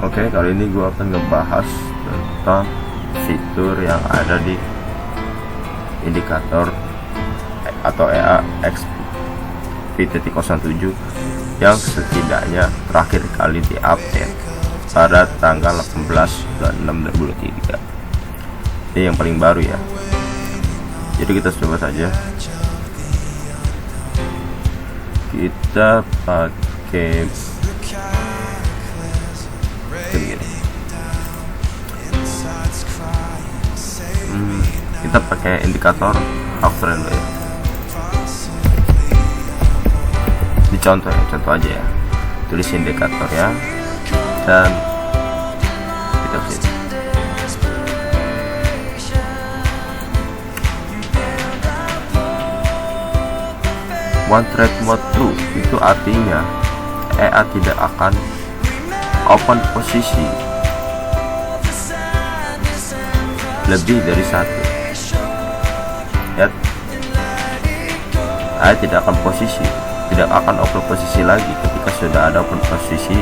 Oke, kali ini gue akan ngebahas tentang fitur yang ada di indikator atau EA XP.07 yang setidaknya terakhir kali diupdate pada tanggal 18 bulan 6 2023. Ini yang paling baru ya. Jadi kita coba saja. Kita pakai kita pakai indikator uptrend ya. Di contoh aja ya, tulis indikator ya, dan kita sini one trade mode true, itu artinya EA tidak akan open posisi lebih dari satu ya. EA tidak akan open posisi lagi ketika sudah ada open posisi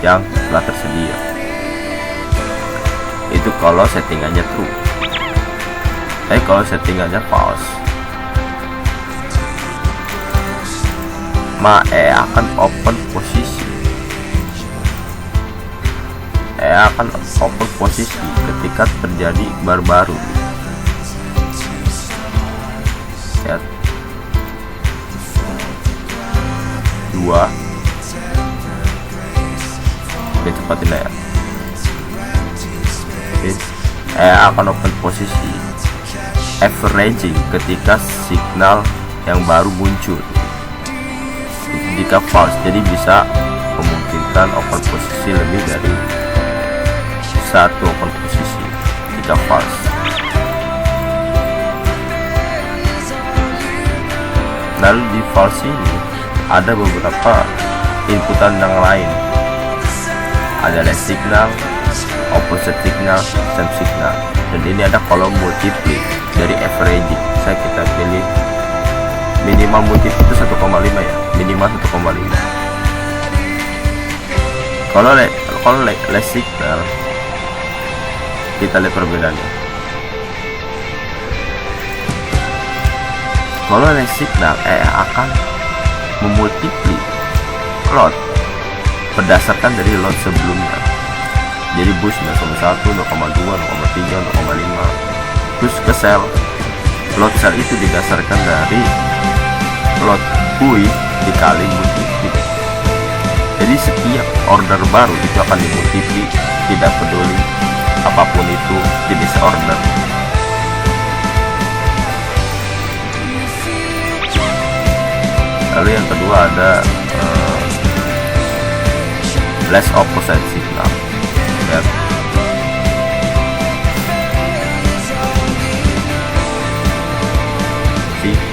yang telah tersedia. Itu kalau settingannya true. Kalau settingannya false, EA akan open posisi. EA akan open posisi ketika terjadi baru-baru ya. 2 oke, cepatin ya. EA akan open posisi averaging ketika signal yang baru muncul. Jika false, jadi bisa memungkinkan open posisi lebih dari satu open posisi jika false. Lalu di false ini ada beberapa inputan yang lain. Ada less signal, opposite signal, same signal, dan ini ada kolom multiply dari averaging. Kita pilih minimal multiply itu 1,5 ya, minimal 1,5. Kalau less signal, kita lihat perbedaannya. Kalau less signal, akan memultiply load berdasarkan dari load sebelumnya. Jadi boost 0,1, 0,2, 0,3, 0,5. Terus ke sell, load sell itu didasarkan dari load UI dikali multiply. Jadi setiap order baru itu akan dimultiply, tidak peduli apapun itu jenis order. Lalu yang kedua ada less opposite signal ya.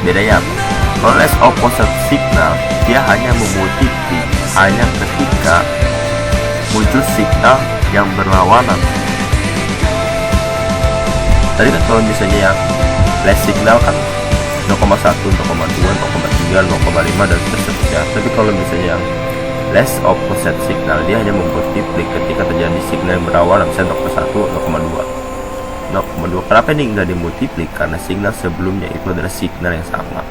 Bedanya apa? Kalau less opposite signal, dia hanya memultiply hanya ketika muncul signal yang berlawanan. Tadi kan kalau misalnya yang less signal kan 0,1, 0,2, 0,3, 0,5 dan seterusnya. Tapi kalau misalnya yang less opposite signal, dia hanya memultiply ketika terjadi signal yang berlawanan, misalnya 0,1, 0,2. Kenapa ini nggak dimultiply? Karena signal sebelumnya itu adalah signal yang sama,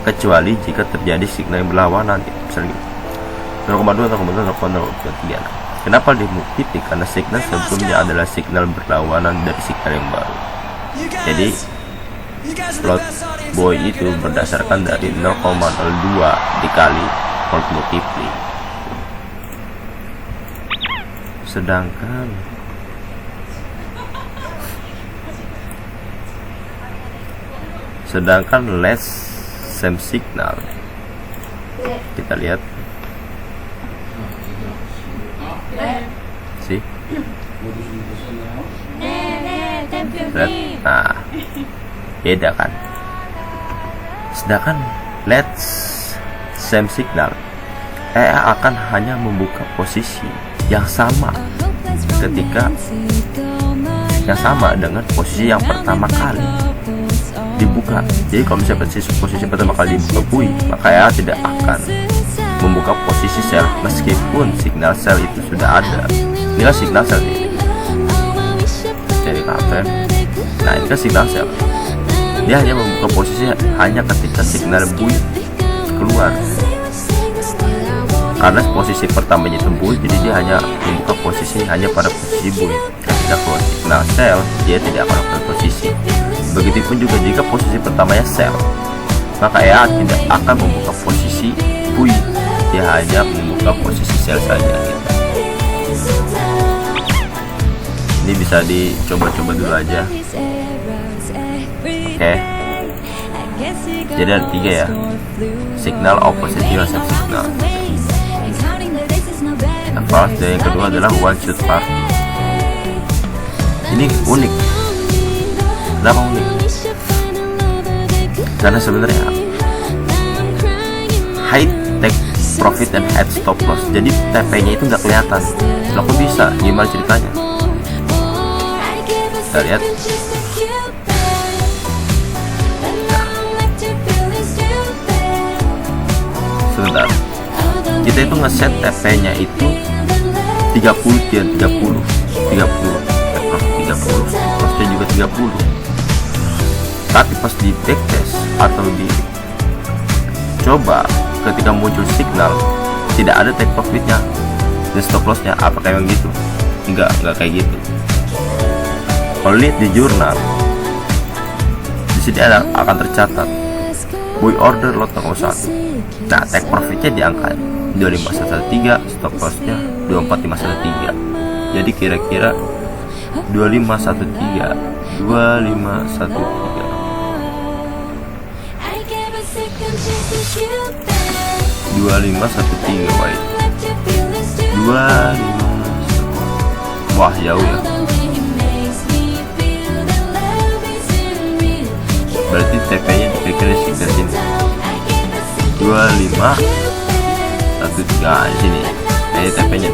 kecuali jika terjadi signal yang berlawanan, misalnya 0,2, 0,3. Kenapa dimultiply? Karena signal sebelumnya adalah signal berlawanan dari signal yang baru. Jadi plot boy itu berdasarkan dari 0,02 dikali plot multiply. Sedangkan less same signal, kita lihat sih. Nah, beda kan. Sedangkan let's same signal, EA akan hanya membuka posisi yang sama dengan posisi yang pertama kali dibuka. Jadi kalau misalnya posisi pertama kali dibuka bui, maka EA tidak akan membuka posisi sell meskipun signal sell itu sudah ada. ini kan signal sel ini dari KFM. Nah ini kan signal sel, dia hanya membuka posisi hanya ketika signal buoy keluar. Karena posisi pertamanya itu buoy, jadi dia hanya membuka posisi hanya pada posisi buoy. Ketika keluar signal sel, dia tidak akan membuka posisi. Begitupun juga jika posisi pertamanya sel, maka ya tidak akan membuka posisi buoy, dia hanya membuka posisi sel saja gitu. Ini bisa dicoba-coba dulu aja. Oke. Jadi ada 3 ya, signal opposite reset signal. Dan yang kedua adalah one shot party. Ini unik. Kenapa unik? Karena sebenarnya high take profit dan head stop loss. Jadi TP-nya itu nggak kelihatan. Loh kok bisa? Gimana ceritanya? Kita lihat. Sebentar. Kita itu ngeset TP-nya itu 30 dan 30, costnya juga 30. Tapi pas di backtest atau di coba ketika muncul signal tidak ada take profitnya dan stop lossnya. Apakah emang gitu? Enggak kayak gitu. Kalau lihat di jurnal, di sini akan tercatat buy order lot 01. Nah, take profitnya di angka 25113, stop lossnya 24513. Jadi kira-kira 2513 wait 25. Wah jauh ya, berarti TP nya dipikirnya sekitar sini 2513 di sini. Ini TP nya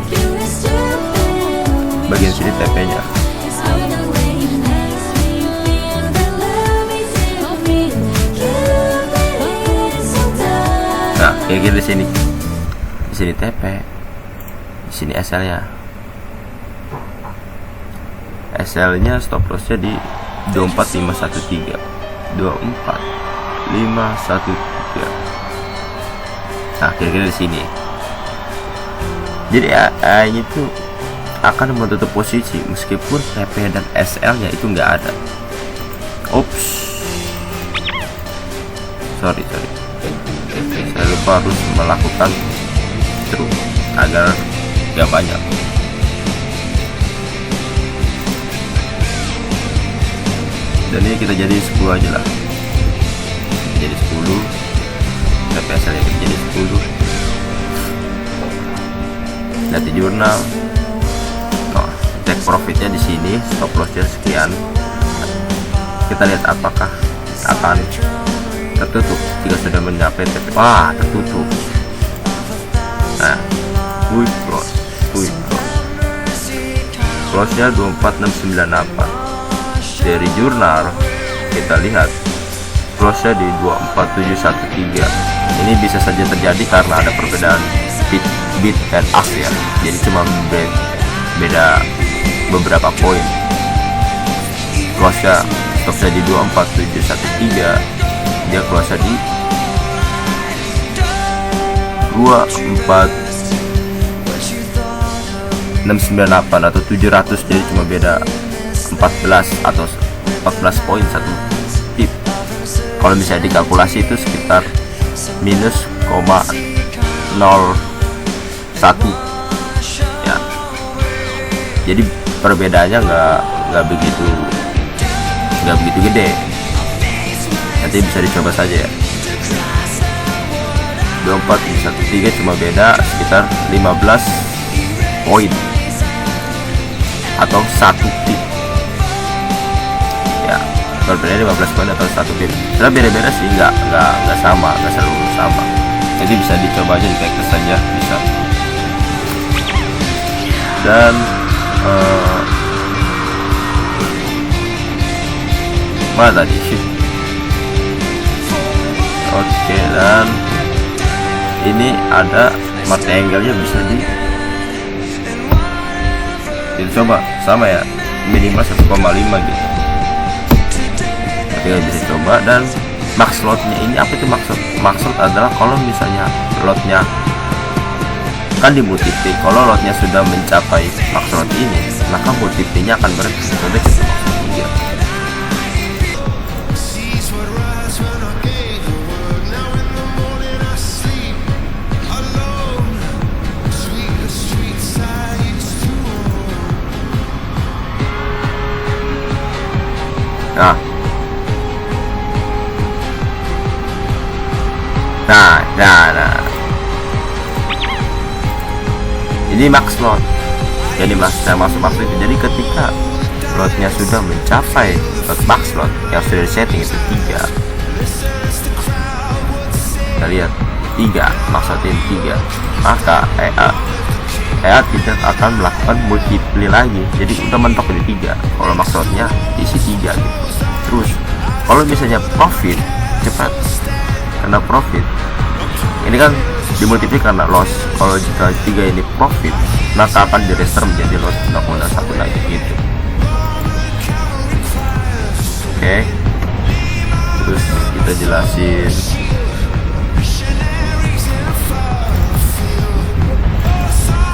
bagian sini, TP nya nah kayak gini. Di sini TP, di sini SL nya. SL nya stop loss nya di 24513. Nah kira-kira di sini. Jadi ini tuh akan menutup posisi meskipun TP dan SL nya itu nggak ada. Oops, sorry saya lupa harus melakukan terus agar gak banyak. Dan ini kita jadi 10 aja lah, jadi 10 TPSL nya kita jadi 10. Lihat di jurnal, take profitnya di sini, stop lossnya sekian. Kita lihat apakah akan tertutup jika sudah mencapai TP. Wah, tertutup. Nah, quick close nya 24698. Dari jurnal kita lihat close nya di 24713. Ini bisa saja terjadi karena ada perbedaan bid dan ask ya, jadi cuma beda beberapa poin. Close nya stop nya di 24713, dia close di 24698 atau 700, jadi cuma beda 14 atau 14 poin, 1 tip. Kalau misalnya dikalkulasi itu sekitar minus 0,01 ya. Jadi perbedaannya nggak begitu gede. Nanti bisa dicoba saja ya. 24113 cuma beda sekitar 15 poin atau 1 tip ya. Perbedaannya 15 poin atau 1 tip. Sebenarnya beda-beda sih, nggak selalu sama. Jadi bisa dicoba aja, di backtest saja bisa. Dan mana tadi sih? Oke, dan ini ada market angle-nya bisa di kita coba sama ya, minimal 1,5 gitu. Kita bisa coba. Dan max lotnya ini apa itu maksud? Maksud adalah kalau misalnya lotnya kan dimultiply, kalau lotnya sudah mencapai max lot ini, maka multiply-nya akan berhenti. Contohnya kita max lot 3. Nah, ini max lot. Jadi maksud itu, jadi ketika lotnya sudah mencapai max lot yang sudah disetting itu 3, kita lihat 3, maksudnya 3, maka EA tidak akan melakukan multiply lagi. Jadi udah mentok di 3 kalau max lotnya isi 3 gitu. Terus kalau misalnya profit cepat, karena profit ini kan dimultiply karena loss. Kalau jika 3 ini profit, maka akan di-restore menjadi loss 0,1 lagi gitu. Oke. Terus kita jelasin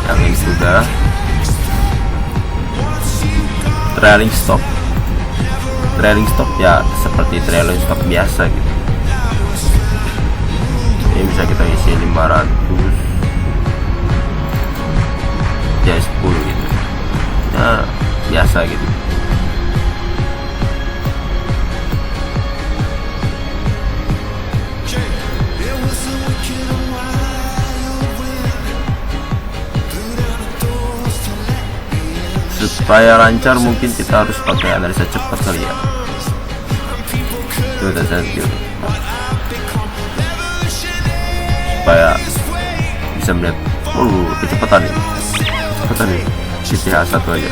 yang ini sudah. Trailing stop. Trailing stop ya seperti trailing stop biasa gitu. Ini bisa kita isi 500 ya 10 gitu ya, biasa gitu. Supaya lancar mungkin kita harus pakai analisa cepat kali ya. Itu saya supaya bisa melihat kecepatan ini CTH 1 aja.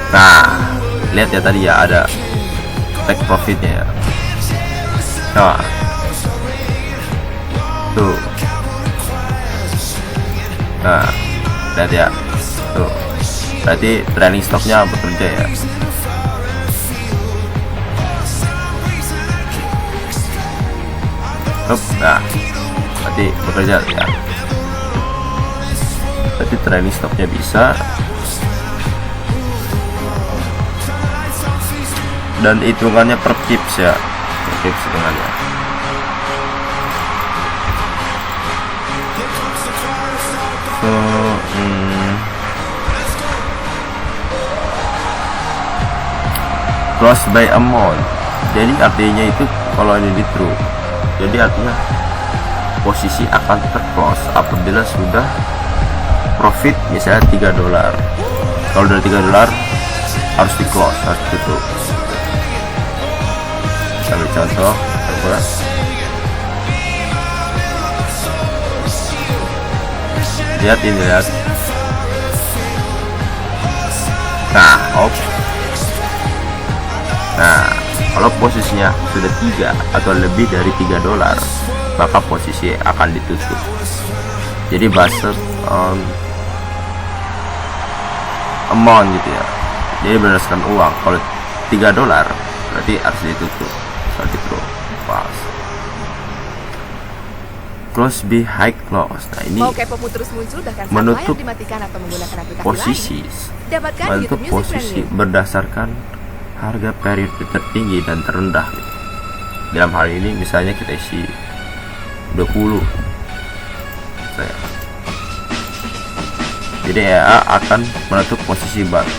Nah, lihat ya tadi ya ada take profitnya ya. Nah, tuh. Nah, lihat ya, tuh. Berarti trailing stopnya bekerja ya. Nah, berarti bekerja ya. Berarti trailing stopnya bisa. Dan hitungannya per pips ya, per pips hitungannya. So, close by amount. Jadi artinya itu kalau ini di true, jadi artinya posisi akan terclose apabila sudah profit misalnya $3. Kalau dari $3 harus di close, harus tutup. Ambil contoh lihat ini, lihat. Nah, nah, kalau posisinya sudah 3 atau lebih dari $3, maka posisi akan ditutup. Jadi based on amount gitu ya. Jadi berdasarkan uang. Kalau $3 berarti harus ditutup. Seperti itu. Pas. Close by high close. Nah, ini menutup posisi. Menutup posisi berdasarkan harga periode tertinggi dan terendah gitu. Dalam hal ini misalnya kita isi 20. Jadi EA akan menutup posisi baru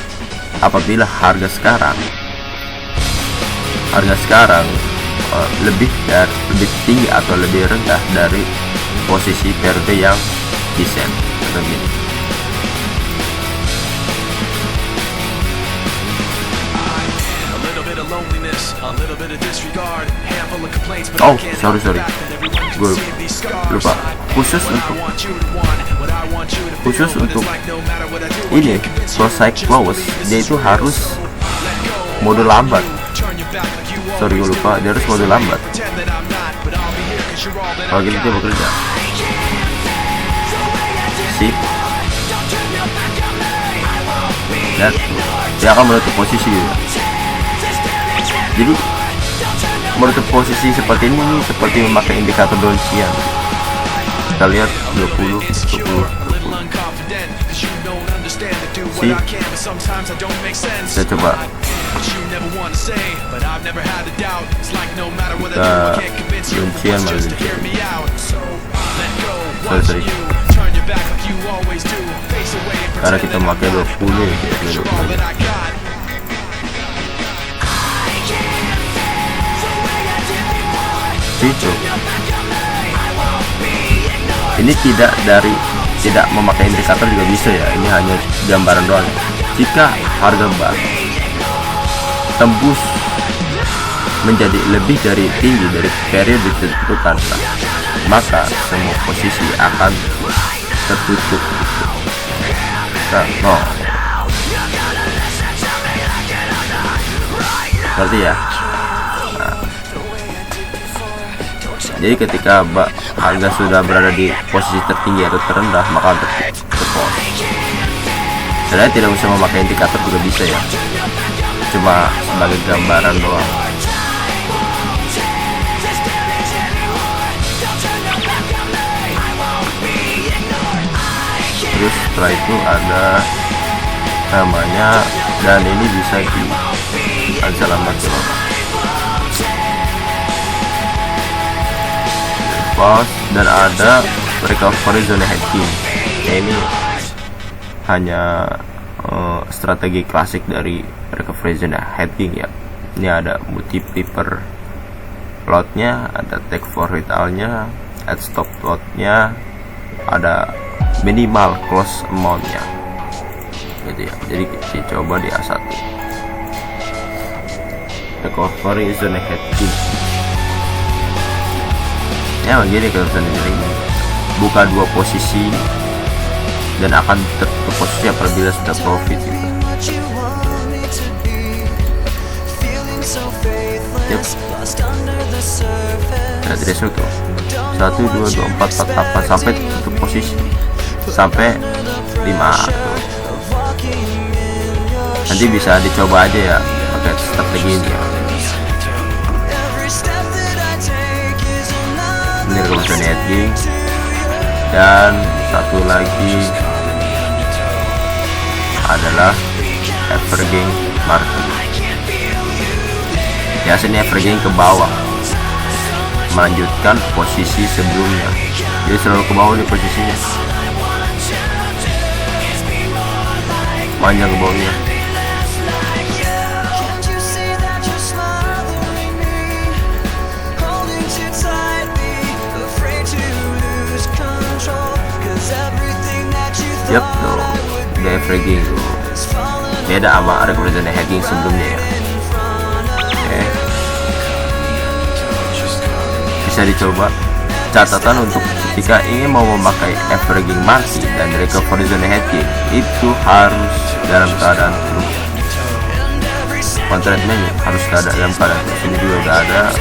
apabila harga sekarang lebih tinggi atau lebih rendah dari posisi periode yang desain atau ini. Oh, sorry, gue lupa. Khusus untuk ini close close, dia itu harus mode lambat. Sorry, gue lupa, dia harus mode lambat. Kalau gitu dia bekerja. Sip. dan dia akan menutup posisi gitu. Jadi menutup posisi seperti ini seperti memakai indikator Donchian. Kita lihat 20 si saya coba kita Donchian malah sorry karena kita memakai 20 ya, itu ini tidak memakai indikator juga bisa ya, ini hanya gambaran doang. Jika harga bar tembus menjadi lebih dari tinggi dari periode ditentukan, maka semua posisi akan tertutup. No, berarti ya. Jadi ketika harga sudah berada di posisi tertinggi atau terendah, maka terpos. Sebenarnya tidak usah memakai indikator juga bisa ya, cuma sebagai gambaran doang. Terus setelah itu ada namanya, dan ini bisa di alamat dan ada recovery zone hedging. Ini hanya strategi klasik dari recovery zone hedging ya. Ini ada multiplier lotnya, ada take profit nya, at stop lotnya, ada minimal close amountnya gitu ya. Jadi kita coba di A1 recovery zone hedging ya, begini kalau sendiri buka dua posisi dan akan tertutup posisi apabila sudah profit gitu. Yep. Nah, tidak suka 1, 2, 4, 8 sampai tutup posisi sampai 5 tuh. Nanti bisa dicoba aja ya pakai strategi ini ya. Ini recovery hedging, dan satu lagi adalah averaging market. Biasanya averaging ke bawah melanjutkan posisi sebelumnya, jadi selalu ke bawah di posisinya, panjang ke bawahnya. Yap, tuh udah averaging tuh, beda sama recovery zone hedging sebelumnya ya. Oke, bisa dicoba. Catatan untuk ketika ingin mau memakai averaging market dan recovery zone hedging, itu harus dalam keadaan true. Contract menu harus dalam keadaan true. Ini juga udah ada.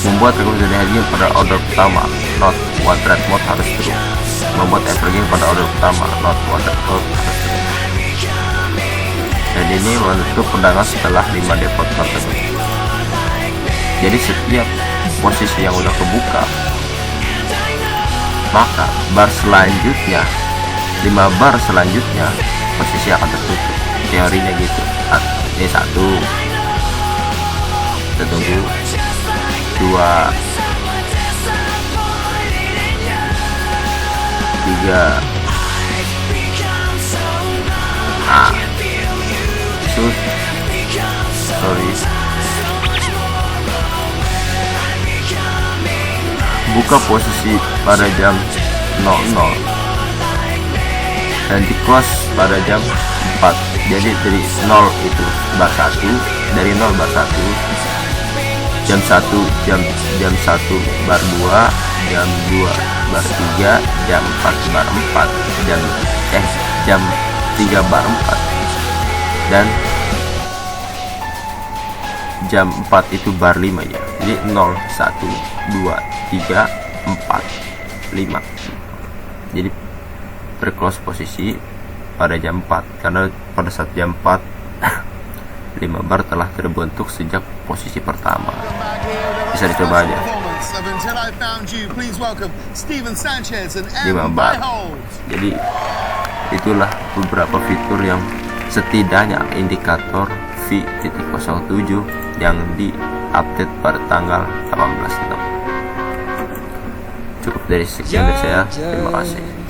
Membuat recovery zone hedging pada order pertama, not one trade mode harus true. Membuat averaging pada order pertama, not one trade mode harus true. Dan ini menutup perdagangan setelah 5 default tersebut. Jadi setiap posisi yang udah kebuka, maka bar selanjutnya, 5 bar selanjutnya posisi akan tertutup. Teorinya gitu. Ini 1, kita tunggu 2, 3. Sorry, buka posisi pada jam 00 dan di close pada jam 4. Jadi dari 0 itu bar 1, dari 0 bar 1, jam 1 jam 1 bar 2, jam 2 bar 3, jam 4 bar 4, jam 3 bar 4, dan jam 4 itu bar 5 ya. Jadi 0, 1, 2, 3, 4, 5. Jadi per close posisi pada jam 4, karena pada saat jam 4 5 bar telah terbentuk sejak posisi pertama. Bisa dicoba aja 5 bar. Jadi itulah beberapa fitur yang setidaknya indikator V.07 yang di-update pada tanggal 18/6. Cukup dari sekian dari saya. Terima kasih.